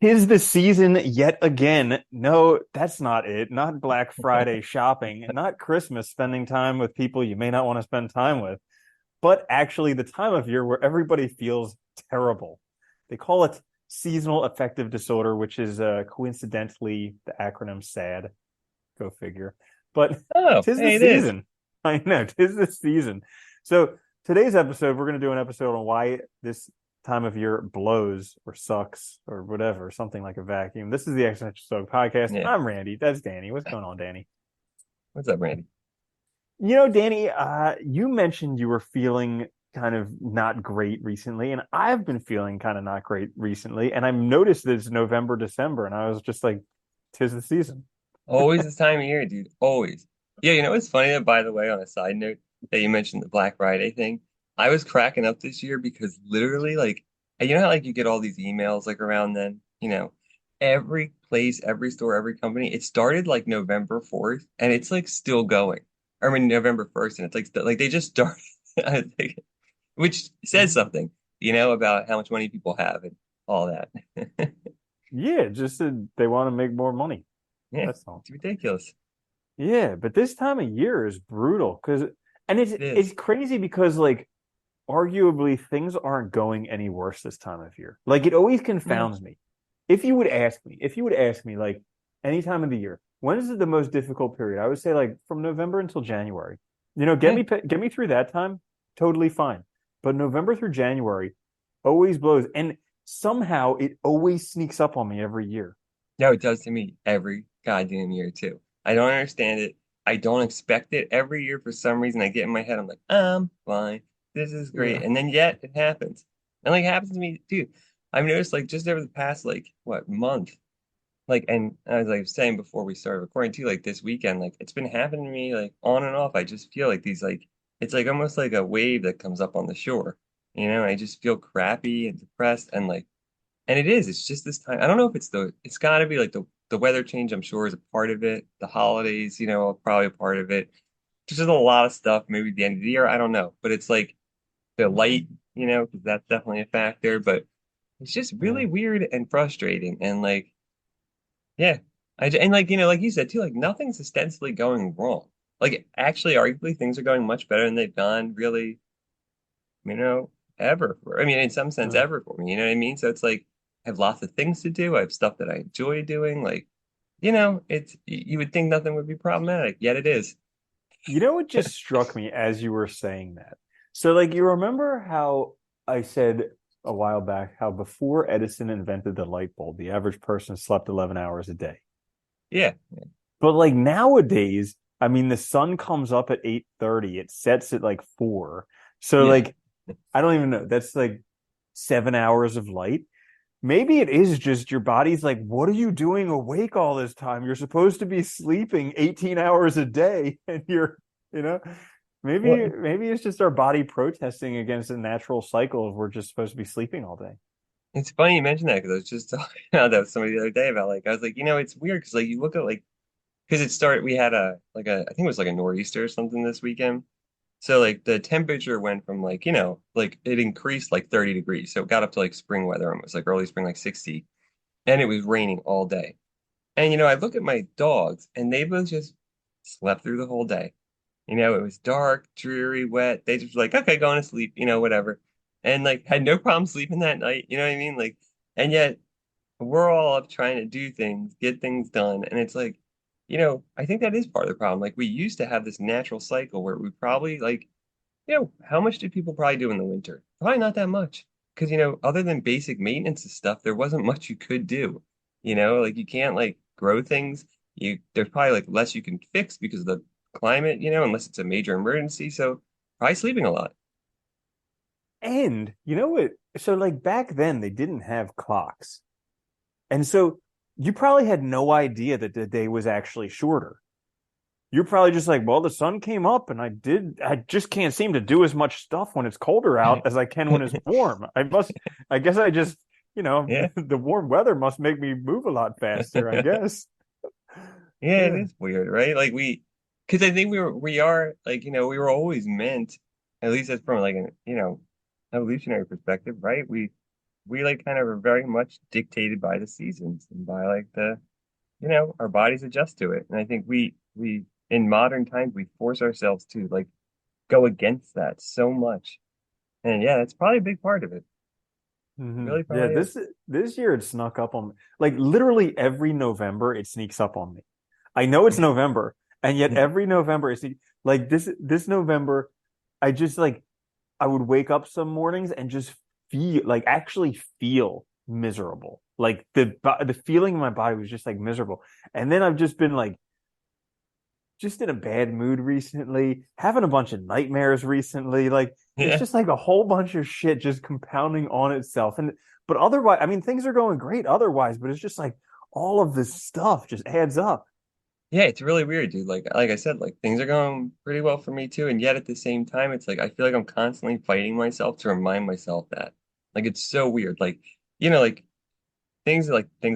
'Tis the season yet again. No, that's not it. Not Black Friday shopping, not Christmas spending time with people you may not want to spend time with, but actually the time of year where everybody feels terrible. They call it seasonal affective disorder, which is coincidentally the acronym SAD. Go figure. But Oh, tis the hey, it is. season. I know, tis the season. So today's episode, we're going to do an episode on why this time of year blows or sucks or whatever, something like a vacuum. This is the Existential Stoic podcast. Yeah. I'm Randy. That's Danny. What's going on, Danny? What's up, Randy? Danny, you mentioned you were feeling kind of not great recently, and I've been feeling kind of not great recently. And I've noticed that it's November, December, and I was just like, tis the season. Always this time of year, dude. Always. Yeah, you know what's funny, by the way, on a side note, that you mentioned the Black Friday thing. I was cracking up this year because literally, like, you know how like you get all these emails like around then, every place, every store, every company, it started like November 4th and it's like still going. I mean November 1st, and it's like they just started, I think, which says something, about how much money people have and all that. Yeah, just they want to make more money. Yeah, That's all. it's ridiculous. Yeah, but this time of year is brutal because, and it's It it's is. crazy because like arguably things aren't going any worse this time of year. Like it always No. confounds me. If you would ask me like any time of the year, when is it the most difficult period? I would say like from November until January. Get Yeah. me through that time, totally fine. But November through January always blows, and somehow it always sneaks up on me every year. No, it does to me every goddamn year too. I don't understand it. I don't expect it every year for some reason. I get in my head, I'm like, I'm fine. This is great. Yeah. And then yet it happens. And like it happens to me, dude. I've noticed like just over the past like what month, like and as I was saying before we started recording too, like this weekend, like it's been happening to me like on and off. I just feel like these like it's like almost like a wave that comes up on the shore. I just feel crappy and depressed and it is. It's just this time. I don't know if it's got to be like the weather change, I'm sure is a part of it. The holidays, are probably a part of it. There's just a lot of stuff, maybe the end of the year, I don't know. But it's like the light, because that's definitely a factor. But it's just really Yeah. weird and frustrating. And like, yeah. And like, like you said too, like nothing's ostensibly going wrong. Like actually, arguably, things are going much better than they've gone really, you know, ever. I mean, in some sense, Uh, ever for me. You know what I mean? So it's like I have lots of things to do. I have stuff that I enjoy doing. Like, it's you would think nothing would be problematic, yet it is. You know what just struck me as you were saying that? So, like, you remember how I said a while back how before Edison invented the light bulb, the average person slept 11 hours a day. Yeah, But like nowadays, I mean, the sun comes up at 8:30, it sets at like 4. So yeah. like I don't even know. That's like 7 hours of light. Maybe it is just your body's like, what are you doing awake all this time? You're supposed to be sleeping 18 hours a day, and you know, Well, maybe it's just our body protesting against the natural cycle of we're just supposed to be sleeping all day. it's funny you mentioned that because I was just talking about that with somebody the other day about like I was like, it's weird because like you look at like because it started we had I think it was like a nor'easter or something this weekend. So like the temperature went from like, like it increased like 30 degrees. So it got up to like spring weather almost, like early spring, like 60. And it was raining all day. And I look at my dogs and they both just slept through the whole day. It was dark, dreary, wet. They just were like, okay, going to sleep, whatever. And like had no problem sleeping that night. You know what I mean? Like, and yet we're all up trying to do things, get things done. And it's like, I think that is part of the problem. Like we used to have this natural cycle where we probably like how much did people probably do in the winter? Probably not that much. Because, other than basic maintenance and stuff, there wasn't much you could do. Like you can't like grow things. There's probably like less you can fix because of the climate, unless it's a major emergency. So probably sleeping a lot. And you know what? So like back then they didn't have clocks. And so you probably had no idea that the day was actually shorter. You're probably just like, well, the sun came up and I just can't seem to do as much stuff when it's colder out as I can when it's warm. I guess I just, Yeah. the warm weather must make me move a lot faster, I guess. Yeah, it Yeah. is weird, right? Like because I think we are like, we were always meant, at least that's from like an, evolutionary perspective, right? we like kind of are very much dictated by the seasons and by like the, our bodies adjust to it. And I think we in modern times we force ourselves to like go against that so much. And yeah, that's probably a big part of it. Really Yeah, probably is. this year it snuck up on me. Like literally every November it sneaks up on me. I know it's November, and yet every November like this November, I just like I would wake up some mornings and just feel like actually feel miserable. Like the feeling in my body was just like miserable. And then I've just been like just in a bad mood recently, having a bunch of nightmares recently. Like it's Yeah. just like a whole bunch of shit just compounding on itself. And but otherwise, I mean, things are going great otherwise, but it's just like all of this stuff just adds up. Yeah, it's really weird, dude. Like I said, like things are going pretty well for me too, and yet at the same time, it's like I feel like I'm constantly fighting myself to remind myself that. Like it's so weird. Like, like things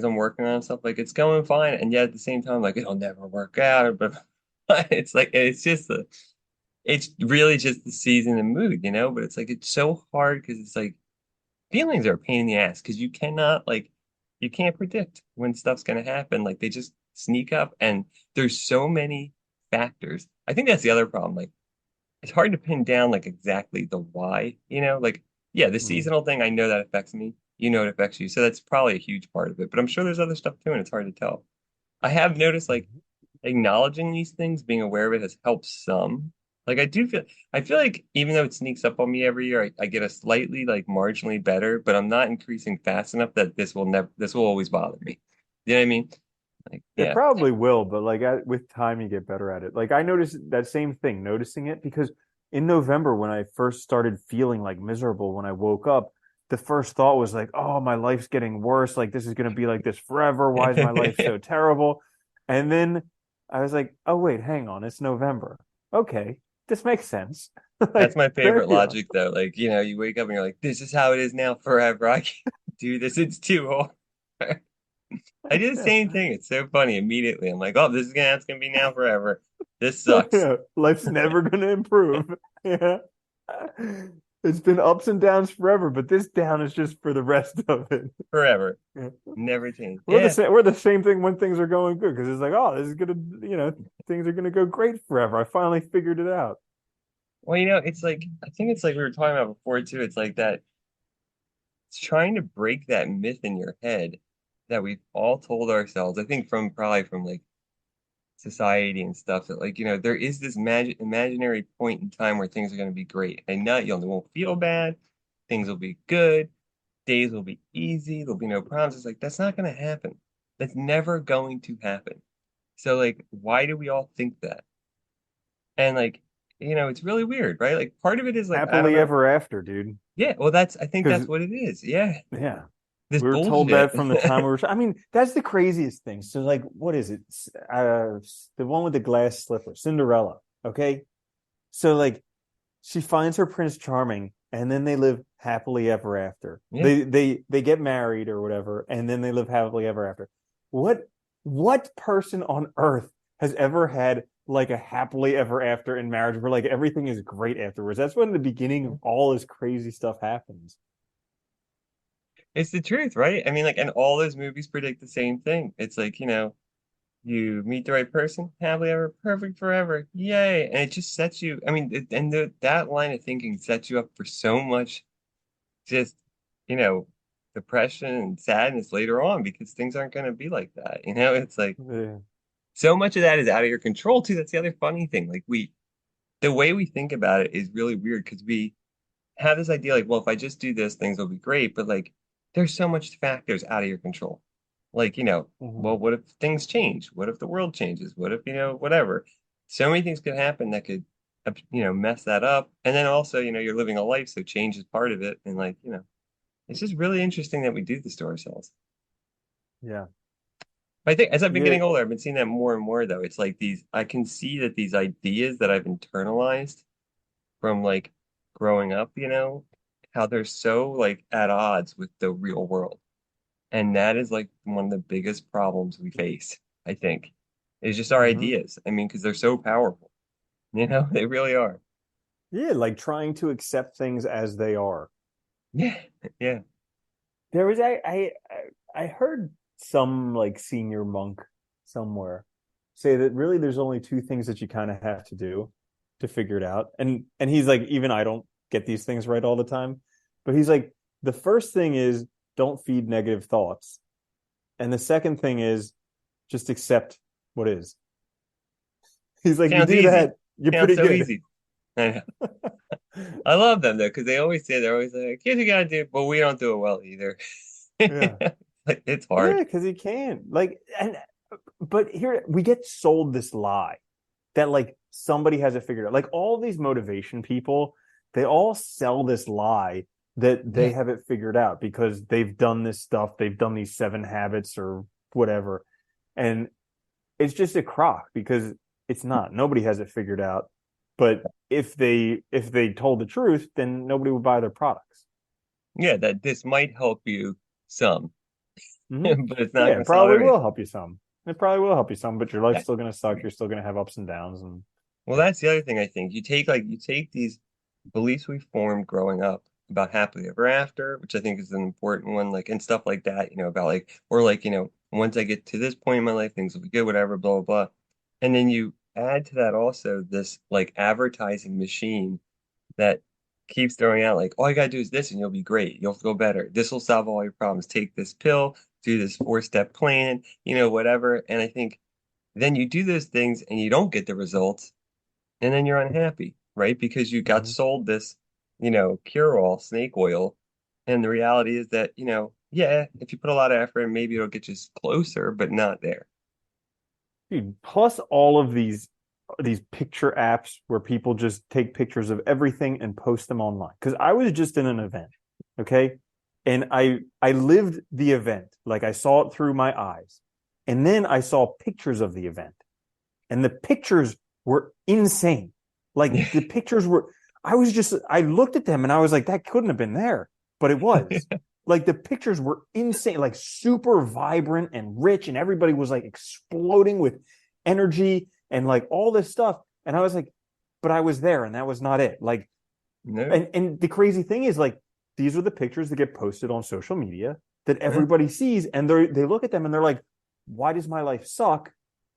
I'm working on and stuff, like it's going fine, and yet at the same time, like it'll never work out. But it's like it's really just the season and mood. But it's like it's so hard because it's like feelings are a pain in the ass because you can't predict when stuff's gonna happen. Like they just sneak up and there's so many factors. I think that's the other problem. Like it's hard to pin down like exactly the why. Like yeah, the Mhm. seasonal thing, I know that affects me. You know it affects you. So that's probably a huge part of it. But I'm sure there's other stuff too, and it's hard to tell. I have noticed like acknowledging these things, being aware of it has helped some. Like I feel like even though it sneaks up on me every year, I get a slightly like marginally better, but I'm not increasing fast enough that this will always bother me. You know what I mean? Like, It yeah. probably will, but like with time, you get better at it. Like I noticed that same thing, noticing it because in November, when I first started feeling like miserable when I woke up, the first thought was like, oh, my life's getting worse. Like this is going to be like this forever. Why is my life so terrible? And then I was like, oh, wait, hang on. It's November. Okay, this makes sense. That's Like, my there favorite you are. logic though. Like, you wake up and you're like, this is how it is now forever. I can't do this. It's too hard. I do the same thing. It's so funny. Immediately, I'm like, oh, it's gonna be now forever. This sucks Yeah, life's never going to improve. Yeah. It's been ups and downs forever, but this down is just for the rest of it. forever. Yeah. Never change. We're the Yeah. same. We're the same thing when things are going good because it's like, oh, this is gonna, things are gonna go great forever. I finally figured it out. Well, it's like I think it's like we were talking about before too. It's like that it's trying to break that myth in your head that we've all told ourselves. I think from probably from like society and stuff that like, there is this imaginary point in time where things are going to be great. And not you won't feel bad, things will be good, days will be easy, there'll be no problems. It's like that's not going to happen. That's never going to happen. So like, why do we all think that? And like, it's really weird, right? Like part of it is like, I don't Happily know. ever after, dude. Yeah, well, I think Because that's what it is. Yeah, yeah, this we were told bullshit. that from the time we were. I mean, that's the craziest thing. So, like, what is it? The one with the glass slipper, Cinderella. Okay, so like she finds her Prince Charming, and then they live happily ever after. Yeah, They get married or whatever, and then they live happily ever after. What what person on earth has ever had like a happily ever after in marriage where like everything is great afterwards? That's when the beginning of all this crazy stuff happens. it's the truth, right? I mean, like, and all those movies predict the same thing. It's like, you meet the right person, happily ever, perfect forever, yay! And it just sets you. I mean, that line of thinking sets you up for so much, just you know, depression and sadness later on because things aren't going to be like that. It's like Yeah. so much of that is out of your control too. That's the other funny thing. Like the way we think about it is really weird because we have this idea like, well, if I just do this, things will be great. But like, there's so much factors out of your control. Like, Mhm. well, what if things change? What if the world changes? What if, whatever? So many things could happen that could, mess that up. And then also, you're living a life, so change is part of it. And like, it's just really interesting that we do this to ourselves. Yeah. I think as I've been Yeah. getting older, I've been seeing that more and more though. It's like I can see that these ideas that I've internalized from like growing up, how they're so like at odds with the real world. And that is like one of the biggest problems we face, I think, is just our Hmm. ideas. I mean, because they're so powerful, they really are. Yeah, like trying to accept things as they are. Yeah, yeah. There was I heard some like senior monk somewhere say that really there's only two things that you kind of have to do to figure it out. And he's like, even I don't get these things right all the time, but he's like, the first thing is don't feed negative thoughts. And the second thing is just accept what is. He's like, you Sounds do easy. that, you're Sounds pretty so good. easy. I know. I love them though, because they always say they're always like, "Here's what you gotta do," but we don't do it well either. Yeah. Like, it's Yeah, hard. because he can. Like, and but here we get sold this lie that like somebody has it figured out. Like all these motivation people, they all sell this lie that they Yeah. have it figured out because they've done this stuff, they've done these 7 habits or whatever. And it's just a crock because it's not. Nobody has it figured out. But if they told the truth, then nobody would buy their products. Yeah, that this might help you some, Mm-hmm. but it's not Yeah, gonna it solve probably everything. will help you some. It probably will help you some, but your life's That, still gonna suck. You're still gonna have ups and downs, and well, yeah. that's the other thing I think. You take these beliefs we formed growing up about happily ever after, which I think is an important one, like and stuff like that, about like or like, once I get to this point in my life, things will be good, whatever, blah blah blah. And then you add to that also this like advertising machine that keeps throwing out like all you gotta do is this and you'll be great. You'll feel better. This will solve all your problems. Take this pill, do this 4-step plan, whatever. And I think then you do those things and you don't get the results, and then you're unhappy, right? Because you got Mhm. sold this, cure-all snake oil. And the reality is that, yeah, if you put a lot of effort in, maybe it'll get you closer, but not there. Dude, plus all of these picture apps where people just take pictures of everything and post them online. Because I was just in an event, okay, and I lived the event, like I saw it through my eyes, and then I saw pictures of the event, and the pictures were insane. Like the pictures were, I looked at them and I was like, that couldn't have been there, but it was. Like the pictures were insane, like super vibrant and rich, and everybody was like exploding with energy and like all this stuff. And I was like, but I was there and that was not it. Like, No, and the crazy thing is like these are the pictures that get posted on social media that yeah, everybody sees, and they look at them and they're like, why does my life suck?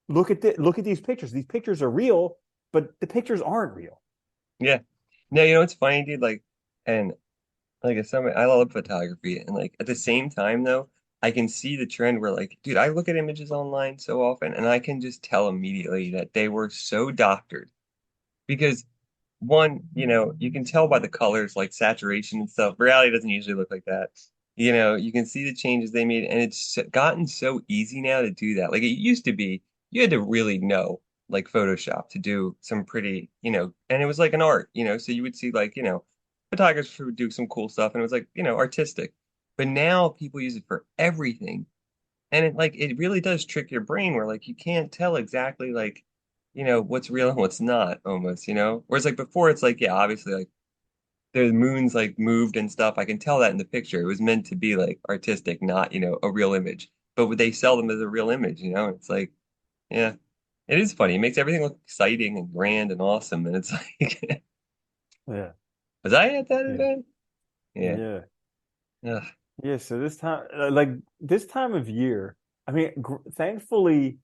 Look at these pictures. These pictures are real, but the pictures aren't real. yeah. No, it's funny, dude. Like, and like if somebody, I love photography, and like at the same time though, I can see the trend where like, dude, I look at images online so often, and I can just tell immediately that they were so doctored because one, you can tell by the colors, like saturation and stuff. Reality doesn't usually look like that. You can see the changes they made, and it's gotten so easy now to do that. Like it used to be, you had to really know like Photoshop to do some pretty, and it was like an art, so you would see like, photographers would do some cool stuff, and it was like, artistic. But now people use it for everything. And it really does trick your brain where like you can't tell exactly like, what's real and what's not almost. Whereas like before it's like, yeah, obviously like the moon's like moved and stuff. I can tell that in the picture. It was meant to be like artistic, not, a real image. But would they sell them as a real image? It's like, yeah, it is funny. It makes everything look exciting and grand and awesome. And it's like, Yeah, was I at that yeah, event? Yeah. yeah, Ugh, yeah. So this time, like this time of year, I mean, thankfully,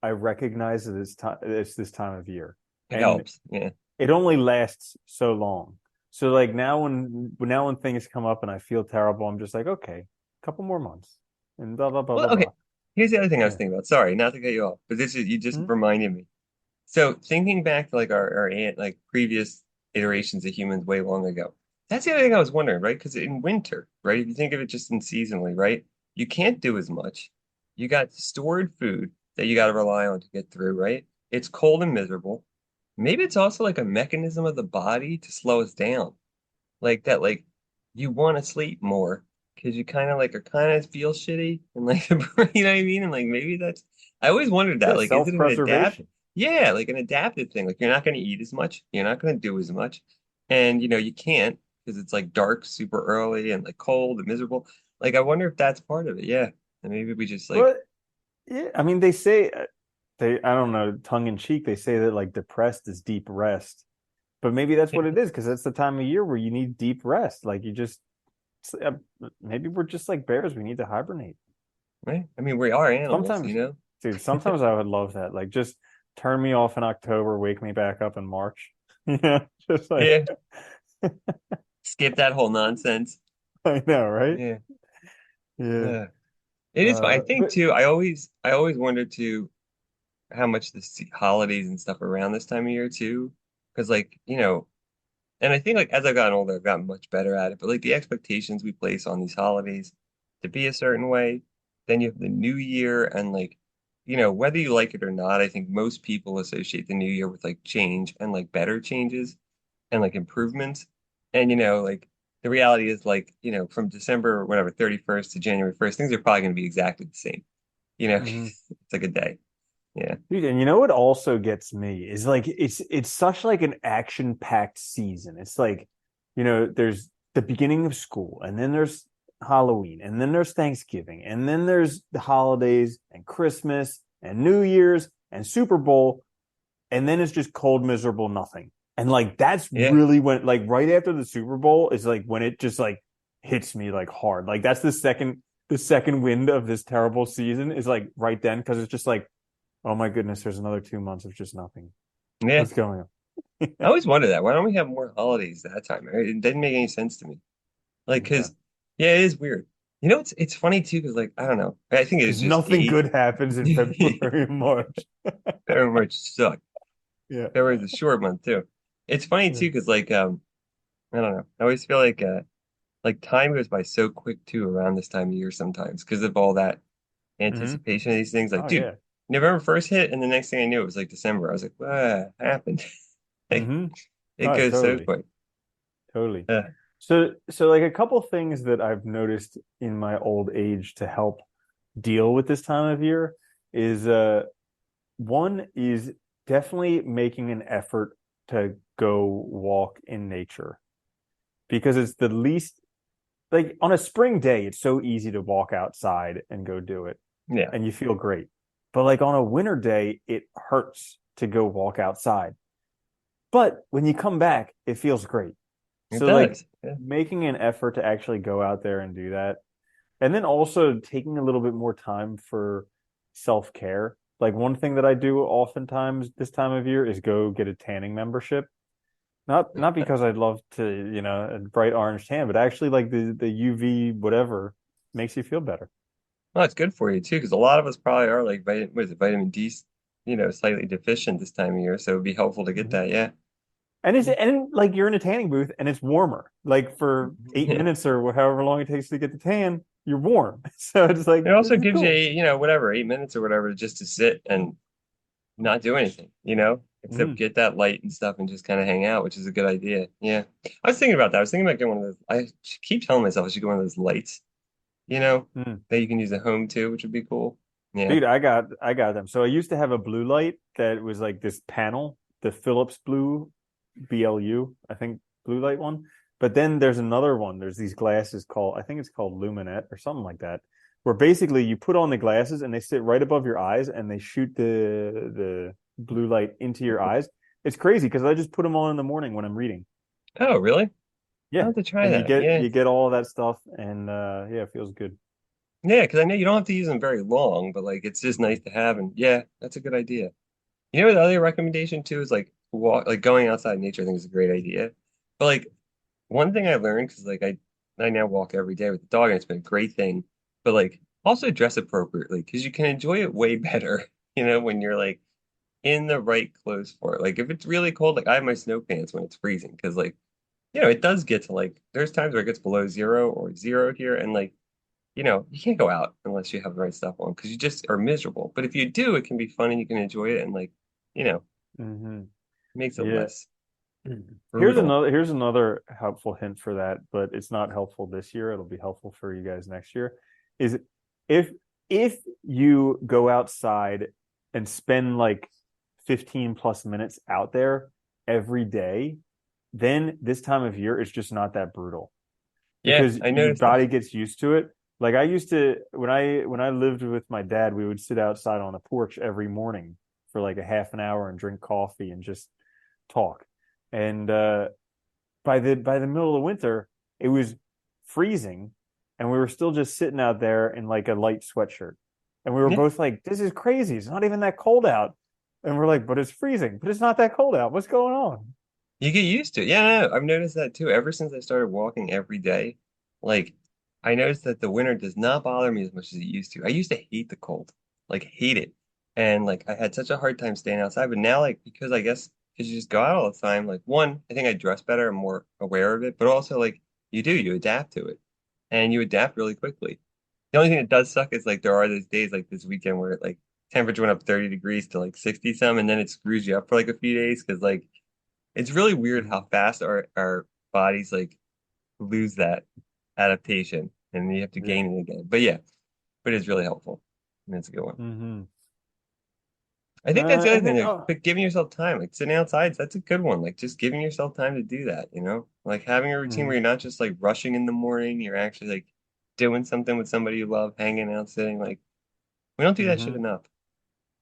I recognize that it's this time of year, it and helps. Yeah. it only lasts so long. So like now when things come up and I feel terrible, I'm just like, okay, a couple more months, and blah blah blah blah Well, okay. blah. Here's the other thing I was Yeah. thinking about. Sorry, not to cut you off, but this is you just Mhm. reminded me. So thinking back to like our like previous iterations of humans way long ago, that's the other thing I was wondering, right? Because in winter, right? If you think of it just in seasonally, right? You can't do as much. You got stored food that you got to rely on to get through, right? It's cold and miserable. Maybe it's also like a mechanism of the body to slow us down, like that, like you want to sleep more because you kind of like are kind of feel shitty and like you know what I mean? And like maybe that's I always wondered that. Yeah, Like, is it an adapt? self-preservation. Yeah, like an adaptive thing. Like you're not going to eat as much, you're not going to do as much, and you can't because it's like dark super early and like cold and miserable. Like I wonder if that's part of it. Yeah, and maybe we just like But yeah, I mean, they say I don't know, tongue in cheek, they say that like depressed is deep rest, but maybe that's what it is because that's the time of year where you need deep rest. Like you just maybe we're just like bears. We need to hibernate. right? I mean, we are animals, Sometimes, you know? dude, sometimes I would love that. Like, just turn me off in October, wake me back up in March. Yeah, just like, Yeah. Skip that whole nonsense. I know, right? Yeah. Yeah. It is fun. I think But too, I always wonder too how much the holidays and stuff around this time of year too. Because like, and I think like as I've gotten older, I've gotten much better at it. But like the expectations we place on these holidays to be a certain way, then you have the new year and like, whether you like it or not, I think most people associate the new year with like change and like better changes and like improvements. And like the reality is like, from December whatever 31st to January 1st, things are probably going to be exactly the same. mhm. It's like a day. Yeah. Dude, and you know what also gets me is like it's such like an action-packed season. It's like, there's the beginning of school, and then there's Halloween, and then there's Thanksgiving, and then there's the holidays and Christmas and New Year's and Super Bowl, and then it's just cold, miserable nothing. And like that's Yeah. really when like right after the Super Bowl is like when it just like hits me like hard. Like that's the second wind of this terrible season is like right then because it's just like, oh my goodness, there's another 2 months of just nothing. Yeah. What's going on? I always wonder that. Why don't we have more holidays that time? It didn't make any sense to me. Like, Yeah. cause yeah, it is weird. It's funny too, cause like, I don't know. I think it is Because just nothing age. good happens in February and March. Very much suck. Yeah. February's a short month too. It's funny Yeah. too, cause like, I don't know. I always feel like time goes by so quick too around this time of year sometimes because of all that Hmm. anticipation of these things. Like, Oh dude, yeah. November 1st hit, and the next thing I knew, it was like December. I was like, what happened? Like, Hmm. it Oh, goes so totally. quick. Totally. Uh, So like a couple things that I've noticed in my old age to help deal with this time of year is one is definitely making an effort to go walk in nature because it's the least like on a spring day, it's so easy to walk outside and go do it yeah, and you feel great. But like on a winter day, it hurts to go walk outside. But when you come back, it feels great. it So like does. Yeah. making an effort to actually go out there and do that. And then also taking a little bit more time for self-care. Like one thing that I do oftentimes this time of year is go get a tanning membership. Not because I'd love to, a bright orange tan, but actually like the UV whatever makes you feel better. Well, it's good for you too, because a lot of us probably are like what is it, vitamin D, slightly deficient this time of year. So it'd be helpful to get Mhm. that. Yeah. And like you're in a tanning booth and it's warmer. Like for eight Yeah. minutes or however long it takes to get the tan, you're warm. So it's like It this also is gives you, cool. whatever, 8 minutes or whatever, just to sit and not do anything, except Mhm. get that light and stuff and just kind of hang out, which is a good idea. Yeah. I was thinking about that. I was thinking about getting one of those. I keep telling myself I should get one of those lights, you know, Mhm. that you can use at home too, which would be cool. Yeah. Dude, I got them. So I used to have a blue light that was like this panel, the Philips Blue BLU, I think blue light one. But then there's another one. There's these glasses called, I think it's called Luminet or something like that, where basically you put on the glasses and they sit right above your eyes and they shoot the blue light into your eyes. It's crazy because I just put them on in the morning when I'm reading. Oh, really? I'll Yeah. have to try And you that. get Yeah. you get all that stuff and yeah, it feels good. Yeah, because I know you don't have to use them very long, but like it's just nice to have. And yeah, that's a good idea. The other recommendation too is like like going outside in nature. I think is a great idea. But like one thing I learned because like I now walk every day with the dog, and it's been a great thing. But like also dress appropriately because you can enjoy it way better, when you're like in the right clothes for it. Like if it's really cold, like I have my snow pants when it's freezing because like it does get to like there's times where it gets below 0 or 0 here, and like you can't go out unless you have the right stuff on because you just are miserable. But if you do, it can be fun and you can enjoy it and like, you know, Hmm. makes it Yeah. less Here's brutal. another helpful hint for that, but it's not helpful this year. It'll be helpful for you guys next year. Is if if you go outside and spend like 15 plus minutes out there every day, then this time of year it's just not that brutal Yeah, because I your noticed that. body gets used to it. Like I used to when I lived with my dad, we would sit outside on a porch every morning for like a half an hour and drink coffee and just talk. And by the middle of the winter, it was freezing, and we were still just sitting out there in like a light sweatshirt. And we were Yeah. both like, this is crazy. It's not even that cold out. And we're like, but it's freezing, but it's not that cold out. What's going on? You get used to it. Yeah, no, I've noticed that too. Ever since I started walking every day, like I noticed that the winter does not bother me as much as it used to. I used to hate the cold, like hate it. And like I had such a hard time staying outside, but now like because I guess because you just go out all the time, like one, I think I dress better, I'm more aware of it, but also like you adapt to it. And you adapt really quickly. The only thing that does suck is like there are those days like this weekend where like temperature went up 30 degrees to like 60 some and then it screws you up for like a few days because like it's really weird how Mhm. fast our bodies like lose that adaptation and you have to Yeah. gain it again. But yeah, but it's really helpful. And that's a good one. Hmm. I think that's the other And thing, then, like but giving yourself time, like sitting outside, that's a good one. Like just giving yourself time to do that, you know? Like having a routine where mhm, you're not just like rushing in the morning, you're actually like doing something with somebody you love, hanging out, sitting. Like we don't do that shit mhm. enough.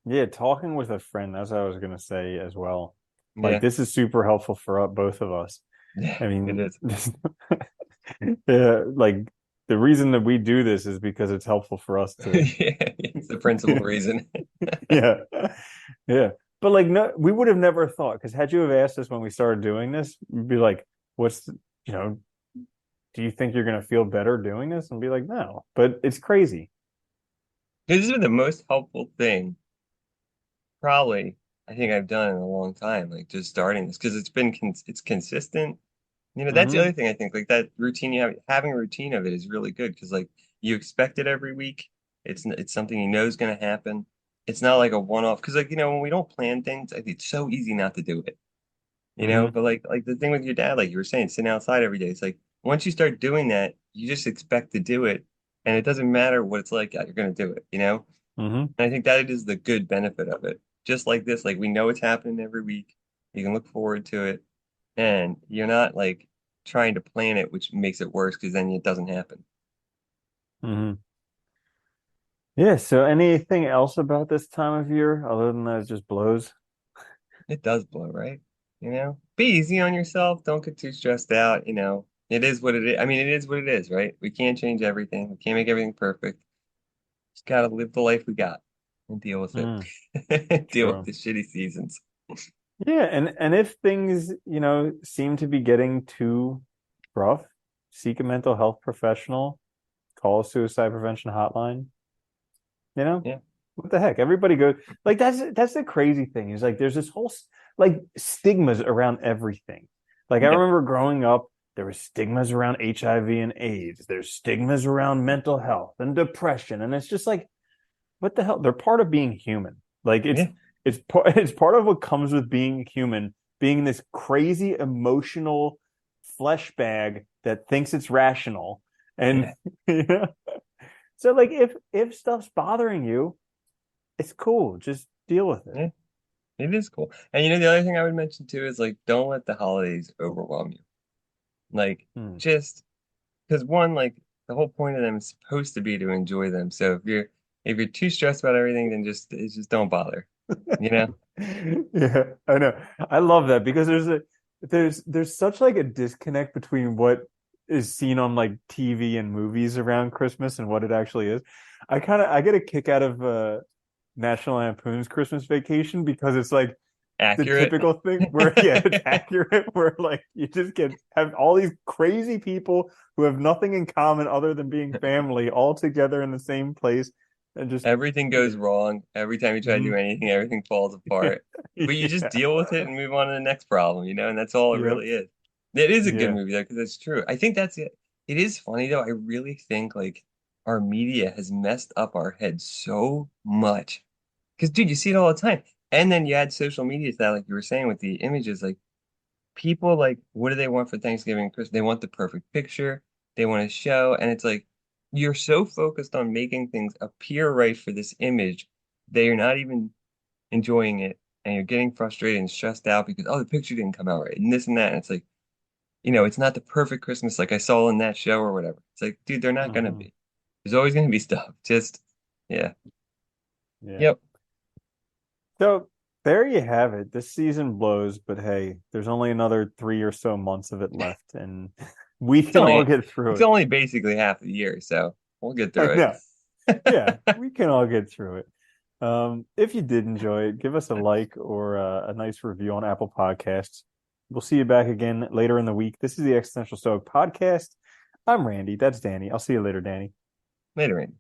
Yeah, talking with a friend, that's what I was gonna say as well. Like Yeah, this is super helpful for both of us. yeah, I it mean, is. this, yeah, like the reason that we do this is because it's helpful for us to. Yeah, it's the principal reason. Yeah. Yeah. But like no, we would have never thought because had you have asked us when we started doing this, we'd be like, what's you know, do you think you're gonna feel better doing this? And be like, no. But it's crazy. This has been the most helpful thing probably I think I've done in a long time, like just starting this because it's consistent. You know, that's the Hmm. other thing I think, like that routine you have, having a routine of it is really good because like you expect it every week. It's something you know is going to happen. It's not like a one-off because like when we don't plan things, I think it's so easy not to do it. You know, Hmm. but like the thing with your dad, like you were saying, sitting outside every day, it's like once you start doing that, you just expect to do it, and it doesn't matter what it's like, you're going to do it. You know. Hmm. And I think that is the good benefit of it. Just like this, like we know it's happening every week. You can look forward to it, and you're not like trying to plan it, which makes it worse because then it doesn't happen. Hmm. Yeah. So anything else about this time of year other than that it just blows? It does blow, right? You know, be easy on yourself. Don't get too stressed out. You know, it is what it is. I mean, it is what it is, right? We can't change everything. We can't make everything perfect. Just gotta live the life we got and deal with it. Mm, Deal with true. the shitty seasons. Yeah, and if things, seem to be getting too rough, seek a mental health professional, call a suicide prevention hotline, you know? Yeah, What the heck? Everybody goes like that's the crazy thing is like there's this whole like stigmas around everything. Like I yeah, remember growing up, there were stigmas around HIV and AIDS. There's stigmas around mental health and depression, and it's just like what the hell? They're part of being human. Like yeah, it's part of what comes with being human, being this crazy emotional flesh bag that thinks it's rational. And yeah, you know? So like if stuff's bothering you, it's cool. Just deal with it. yeah. It is cool. And the other thing I would mention too is like don't let the holidays overwhelm you. Like Hmm. just because one, like the whole point of them is supposed to be to enjoy them. So if you're too stressed about everything, then just don't bother. You know? Yeah, I know. I love that because there's such like a disconnect between what is seen on like TV and movies around Christmas and what it actually is. I get a kick out of National Lampoon's Christmas Vacation because it's like the Accurate. typical thing where yeah, it's accurate where like you just get have all these crazy people who have nothing in common other than being family all together in the same place and just Everything yeah. goes wrong. Every time you try to do Mhm. anything, everything falls apart. But you just Yeah. deal with it and move on to the next problem, and that's all it Yep. really is. It is a good Yeah. movie though, because it's true. I think that's it. It is funny though. I really think like our media has messed up our heads so much. Because dude, you see it all the time. And then you add social media to that, like you were saying with the images, like people like what do they want for Thanksgiving and Christmas? They want the perfect picture, they want to show, and it's like you're so focused on making things appear right for this image that you're not even enjoying it and you're getting frustrated and stressed out because the picture didn't come out right and this and that. And it's like, it's not the perfect Christmas like I saw in that show or whatever. It's like, dude, they're not gonna Hmm. be. There's always gonna be stuff. Just yeah. Yeah. Yep. So there you have it. This season blows, but hey, there's only another 3 or so months of it left, and We It's can all only get through it's it. only basically half the year, so we'll get I through know. Yeah, it. we can all get through it. If you did enjoy it, give us a like or a nice review on Apple Podcasts. We'll see you back again later in the week. This is the Existential Stoic Podcast. I'm Randy. That's Danny. I'll see you later, Danny. Later, Randy.